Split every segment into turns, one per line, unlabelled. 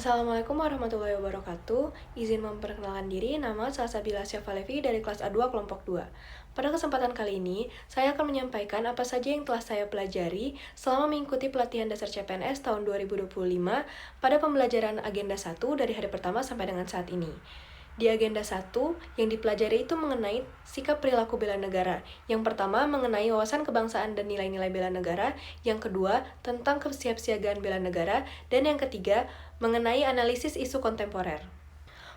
Assalamualaikum warahmatullahi wabarakatuh. Izin memperkenalkan diri, nama Salsabila Syafalevi dari kelas A2 kelompok 2. Pada kesempatan kali ini, saya akan menyampaikan apa saja yang telah saya pelajari selama mengikuti pelatihan dasar CPNS tahun 2025 pada pembelajaran agenda 1 dari hari pertama sampai dengan saat ini. Di agenda 1, yang dipelajari itu mengenai sikap perilaku bela negara. Yang pertama, mengenai wawasan kebangsaan dan nilai-nilai bela negara. Yang kedua, tentang kesiapsiagaan bela negara. Dan yang ketiga, mengenai analisis isu kontemporer.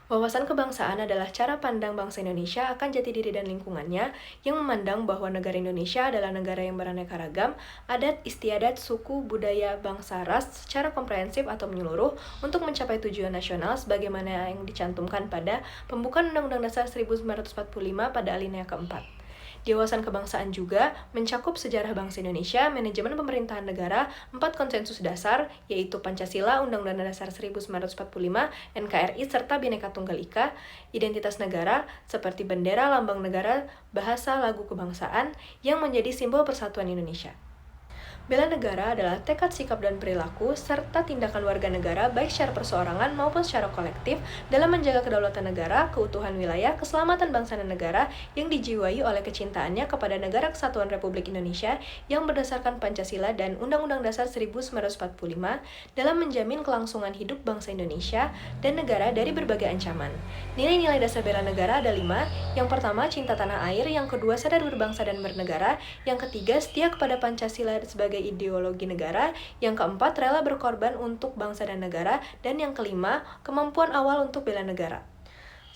Wawasan kebangsaan adalah cara pandang bangsa Indonesia akan jati diri dan lingkungannya yang memandang bahwa negara Indonesia adalah negara yang beraneka ragam, adat, istiadat, suku, budaya, bangsa, ras secara komprehensif atau menyeluruh untuk mencapai tujuan nasional sebagaimana yang dicantumkan pada pembukaan Undang-Undang Dasar 1945 pada alinea keempat. Di wawasan kebangsaan juga mencakup sejarah bangsa Indonesia, manajemen pemerintahan negara, 4 konsensus dasar, yaitu Pancasila, Undang-Undang Dasar 1945, NKRI, serta Bhinneka Tunggal Ika, identitas negara, seperti bendera, lambang negara, bahasa, lagu kebangsaan, yang menjadi simbol persatuan Indonesia. Bela negara adalah tekad sikap dan perilaku, serta tindakan warga negara baik secara perseorangan maupun secara kolektif dalam menjaga kedaulatan negara, keutuhan wilayah, keselamatan bangsa dan negara yang dijiwai oleh kecintaannya kepada Negara Kesatuan Republik Indonesia yang berdasarkan Pancasila dan Undang-Undang Dasar 1945 dalam menjamin kelangsungan hidup bangsa Indonesia dan negara dari berbagai ancaman. Nilai-nilai dasar bela negara ada 5. Yang pertama, cinta tanah air. Yang kedua, sadar berbangsa dan bernegara. Yang ketiga, setia kepada Pancasila sebagai ideologi negara. Yang keempat, rela berkorban untuk bangsa dan negara. Dan yang kelima, kemampuan awal untuk bela negara.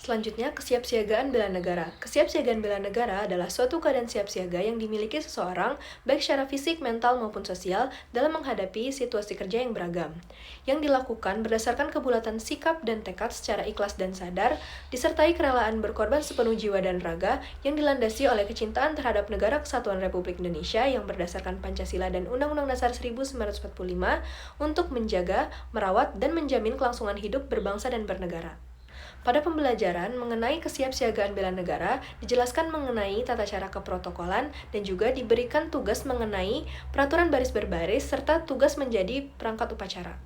Selanjutnya, kesiapsiagaan bela negara. Kesiapsiagaan bela negara adalah suatu keadaan siap siaga yang dimiliki seseorang, baik secara fisik, mental, maupun sosial, dalam menghadapi situasi kerja yang beragam. Yang dilakukan berdasarkan kebulatan sikap dan tekad secara ikhlas dan sadar, disertai kerelaan berkorban sepenuh jiwa dan raga, yang dilandasi oleh kecintaan terhadap Negara Kesatuan Republik Indonesia yang berdasarkan Pancasila dan Undang-Undang Dasar 1945 untuk menjaga, merawat, dan menjamin kelangsungan hidup berbangsa dan bernegara. Pada pembelajaran mengenai kesiapsiagaan bela negara, dijelaskan mengenai tata cara keprotokolan dan juga diberikan tugas mengenai peraturan baris berbaris serta tugas menjadi perangkat upacara.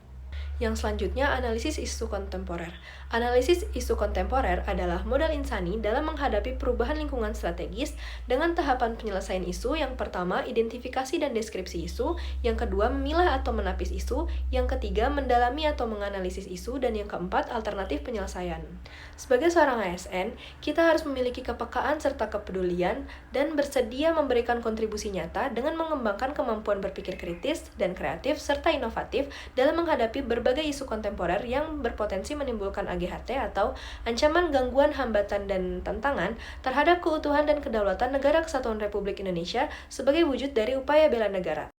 Yang selanjutnya, analisis isu kontemporer. Analisis isu kontemporer adalah modal insani dalam menghadapi perubahan lingkungan strategis dengan tahapan penyelesaian isu. Yang pertama, identifikasi dan deskripsi isu. Yang kedua, memilah atau menapis isu. Yang ketiga, mendalami atau menganalisis isu. Dan yang keempat, alternatif penyelesaian. Sebagai seorang ASN, kita harus memiliki kepekaan serta kepedulian dan bersedia memberikan kontribusi nyata dengan mengembangkan kemampuan berpikir kritis dan kreatif serta inovatif dalam menghadapi berbagai isu kontemporer yang berpotensi menimbulkan AGHT atau ancaman gangguan, hambatan, dan tantangan terhadap keutuhan dan kedaulatan Negara Kesatuan Republik Indonesia sebagai wujud dari upaya bela negara.